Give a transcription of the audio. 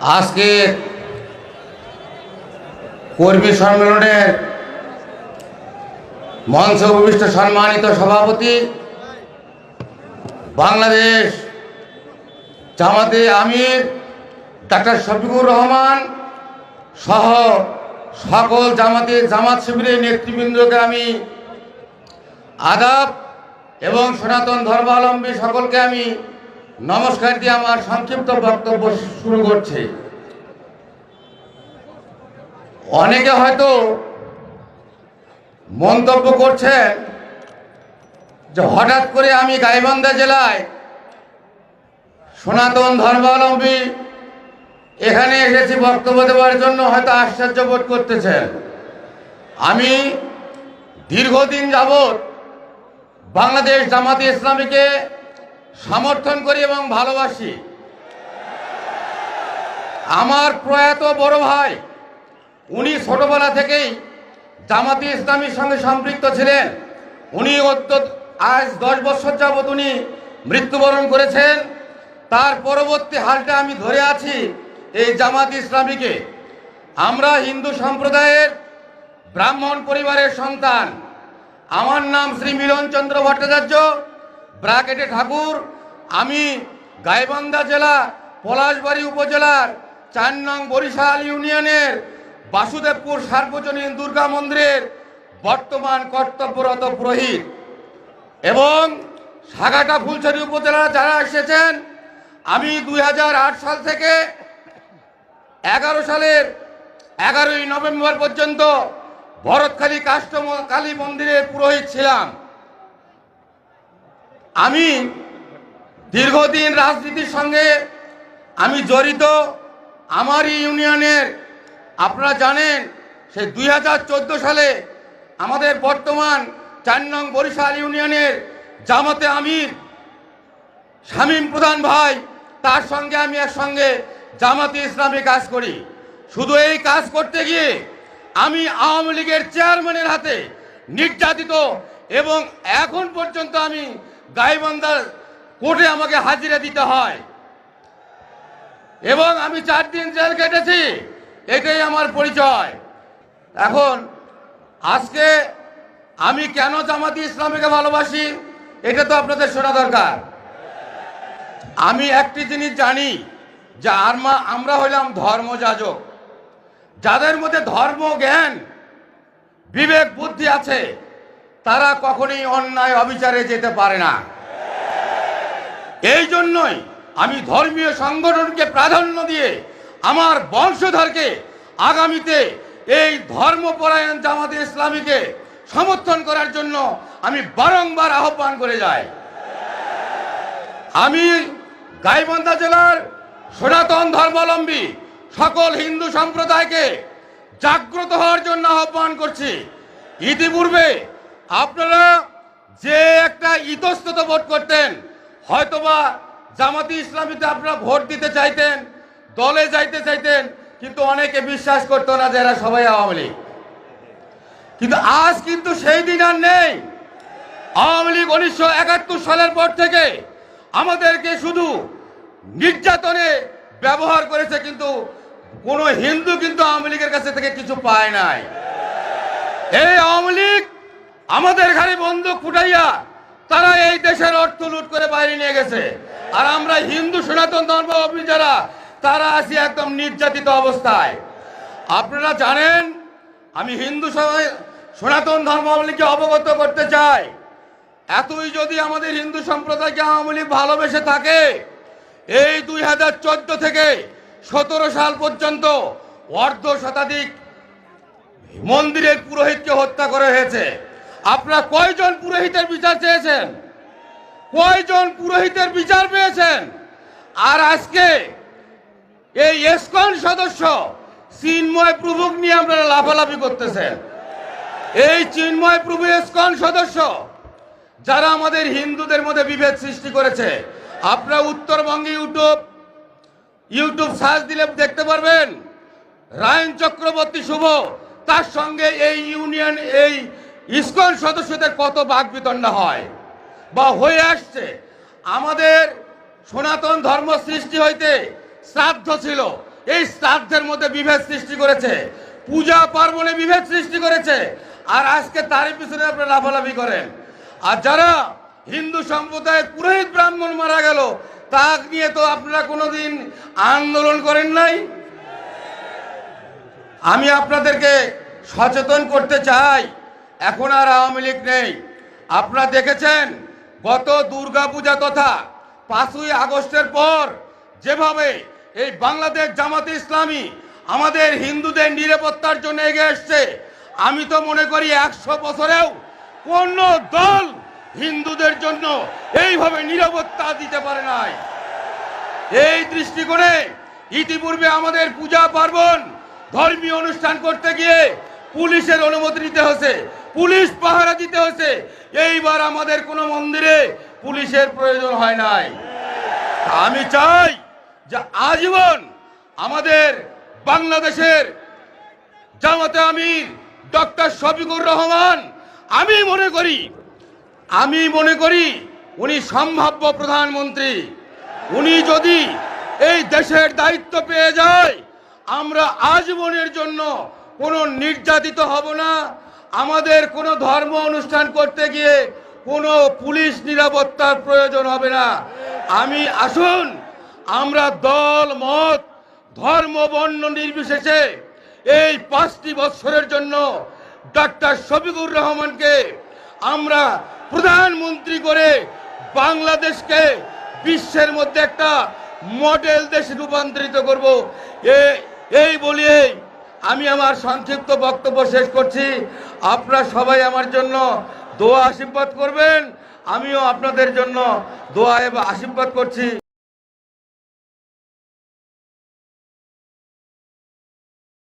আজকে কর্মী সম্মেলনের মঞ্চে উপবিষ্ট সম্মানিত সভাপতি, বাংলাদেশ জামাতে আমির ডাক্তার শফিকুর রহমান সহ সকল জামাত শিবিরের নেতৃবৃন্দকে আমি আদাব এবং সনাতন ধর্মাবলম্বী সকলকে আমি নমস্কার দিয়ে আমার সংক্ষিপ্ত বক্তব্য শুরু করছি। অনেকে হয়তো মন্তব্য করছেন যে হঠাৎ করে আমি গাইবান্ধা জেলায় সনাতন ধর্মাবলম্বী এখানে এসেছি বক্তব্য দেওয়ার জন্য, হয়তো আশ্চর্য বোধ করতেছেন। আমি দীর্ঘদিন যাবৎ বাংলাদেশ জামাতে ইসলামীকে সমর্থন করি এবং ভালোবাসি। আমার প্রয়াত বড় ভাই উনি ছোটবেলা থেকেই জামাতে ইসলামীর সঙ্গে সম্পৃক্ত ছিলেন। উনি আজ 10 বছর যাবৎ উনি মৃত্যুবরণ করেছেন। তার পরবর্তী হালটা আমি ধরে আছি এই জামাতে ইসলামীকে। আমরা হিন্দু সম্প্রদায়ের ব্রাহ্মণ পরিবারের সন্তান। আমার নাম শ্রী মিলনচন্দ্র ভট্টাচার্য, ব্রাকেটে ঠাকুর। আমি গাইবান্ধা জেলা পলাশবাড়ী উপজেলার 4 নং বরিশাল ইউনিয়নের বাসুদেবপুর সার্বজনীন দুর্গা মন্দিরের বর্তমান কর্তব্যরত পুরোহিত। এবং সাগাটা ফুলছড়ি উপজেলা যারা এসেছেন, আমি 2008 সাল থেকে 11 সালের 11ই নভেম্বর পর্যন্ত ভরতখালী কালী মন্দিরের পুরোহিত ছিলাম। আমি দীর্ঘদিন রাজনীতির সঙ্গে আমি জড়িত। আমারই ইউনিয়নের আপনারা জানেন সেই 2014 সালে আমাদের বর্তমান 4 নং বরিশাল ইউনিয়নের জামাতে আমির শামীম প্রধান ভাই, তার সঙ্গে আমি একসঙ্গে জামাতে ইসলামী কাজ করি। শুধু এই কাজ করতে গিয়ে আমি আওয়ামী লীগের চেয়ারম্যানের হাতে নির্যাতিত এবং এখন পর্যন্ত আমি গাইবান্ধার কোর্টে আমাকে হাজিরা দিতে হয় এবং আমি 4 দিন জেল কেটেছি। এটাই আমার পরিচয়। এখন আজকে আমি কেন জামাতে ইসলামীকে ভালোবাসি এটা তো আপনাদের শোনা দরকার। আমি একটি জিনিস জানি যে আমরা হইলাম ধর্মযাজক। যাদের মধ্যে ধর্ম জ্ঞান বিবেক বুদ্ধি আছে তারা কখনোই অন্যায় অবিচারে যেতে পারে না। এই জন্যই আমি ধর্মীয় সংগঠনকে প্রাধান্য দিয়ে আমার বংশধরকে আগামীতে এই ধর্মপরায়ণ জামাতে ইসলামীকে সমর্থন করার জন্য আমি বারংবার আহ্বান করে যাই। আমি গাইবান্ধা জেলার সনাতন ধর্মাবলম্বী সকল হিন্দু সম্প্রদায়কে জাগ্রত হওয়ার জন্য আহ্বান করছি। ইতিপূর্বে আপনারা যে একটা ইতস্তত ভোট করতেন, হয়তোবা জামাতে ইসলামীতে আপনারা ভোট দিতে চাইতেন, দলে যাইতে চাইতেন, কিন্তু অনেকে বিশ্বাস করতো না যে এরা সবাই আওয়ামী লীগ। কিন্তু আজ কিন্তু সেই দিন আর নেই। আওয়ামী লীগ 1971 সালের পর থেকে আমাদেরকে শুধু নির্যাতনে ব্যবহার করেছে, কিন্তু কোনো হিন্দু কিন্তু আওয়ামী লীগের কাছে থেকে কিছু পায় নাই। এই আওয়ামী লীগ আমাদের ঘাড়ে বন্দুক ফুটাইয়া তারা এই দেশের অর্থ লুট করে বাইরে নিয়ে গেছে। আর আমরা হিন্দু সনাতন ধর্মাবলম্বী যারা, তারা আছি একদম নির্যাতিত অবস্থায়। আপনারা জানেন, আমি হিন্দু সনাতন ধর্মাবলম্বীকে অবগত করতে চাই, এতই যদি আমাদের হিন্দু সম্প্রদায়কে আওয়ামী লীগ ভালোবেসে থাকে, এই 2014 থেকে 17 সাল পর্যন্ত অর্ধশতাধিক মন্দিরের পুরোহিতকে হত্যা করা হয়েছে। আপনারা কয়জন পুরোহিতের বিচার চেয়েছেন? কয়জন পুরোহিতের বিচার পেয়েছেন? আর আজকে এই ইসকন সদস্য চিন্ময় প্রভুক নিয়ে আপনারা লাফালাফি করতেছেন। এই চিন্ময় প্রভু ইসকন সদস্য যারা আমাদের হিন্দুদের মধ্যে বিভেদ সৃষ্টি করেছে। আপনারা উত্তরবঙ্গে ইউটিউব সার্চ দিলে দেখতে পারবেন রায়ন চক্রবর্তী শুভ, তার সঙ্গে এই ইসকন সদস্যদের কত বাকবিতণ্ডা হয় বা হয়ে আসছে। আমাদের সনাতন ধর্ম সৃষ্টি হইতে শ্রাদ্ধ ছিল, এই শ্রাদ্ধের মধ্যে বিভেদ সৃষ্টি করেছে, পূজা পার্বণে বিভেদ সৃষ্টি করেছে, আর আজকে তারই পিছনে আপনারা লাফালাফি করেন। আর যারা হিন্দু সম্প্রদায়ের পুরোহিত ব্রাহ্মণ মারা গেল, তা নিয়ে তো আপনারা কোনোদিন আন্দোলন করেন নাই। আমি আপনাদেরকে সচেতন করতে চাই, এখন আর আওয়ামী লীগ নেই। আপনারা দেখেছেন গত দুর্গাপূজা তথা 5ই আগস্টের পর যেভাবে এই বাংলাদেশ জামাতে ইসলামী আমাদের হিন্দুদের নিরাপত্তার জন্য এগিয়ে এসছে, আমি তো মনে করি 100 বছরেও কোন দল হিন্দুদের জন্য এইভাবে নিরাপত্তা দিতে পারে নাই। এই দৃষ্টিকোণে ইতিপূর্বে আমাদের পূজা পার্বণ ধর্মীয় অনুষ্ঠান করতে গিয়ে পুলিশের অনুমতি নিতে হয়েছে, পুলিশ পাহারা দিতে হয়েছে। এইবার আমাদের কোনো মন্দিরে পুলিশের প্রয়োজন হয় নাই। আমি চাই যে আজীবন আমাদের বাংলাদেশের জামাতে আমির ডক্টর শফিকুর রহমান, আমি মনে করি উনি সম্ভাব্য প্রধানমন্ত্রী। উনি যদি এই দেশের দায়িত্ব পেয়ে যায়, আমরা আজীবনের জন্য কোনো নির্যাতিত হব না। আমাদের কোনো ধর্ম অনুষ্ঠান করতে গিয়ে কোনো পুলিশ নিরাপত্তার প্রয়োজন হবে না। আসুন আমরা দল মত ধর্ম বর্ণ নির্বিশেষে এই 5টি বছরের জন্য ডক্টর শফিকুর রহমানকে আমরা প্রধানমন্ত্রী করে বাংলাদেশকে বিশ্বের মধ্যে একটা মডেল দেশে রূপান্তরিত করব। এই বলিয়ে আমি আমার সংক্ষিপ্ত বক্তব্য শেষ করছি। আপনারা সবাই আমার জন্য দোয়া আশীর্বাদ করবেন, আমিও আপনাদের জন্য দোয়া এবং আশীর্বাদ করছি।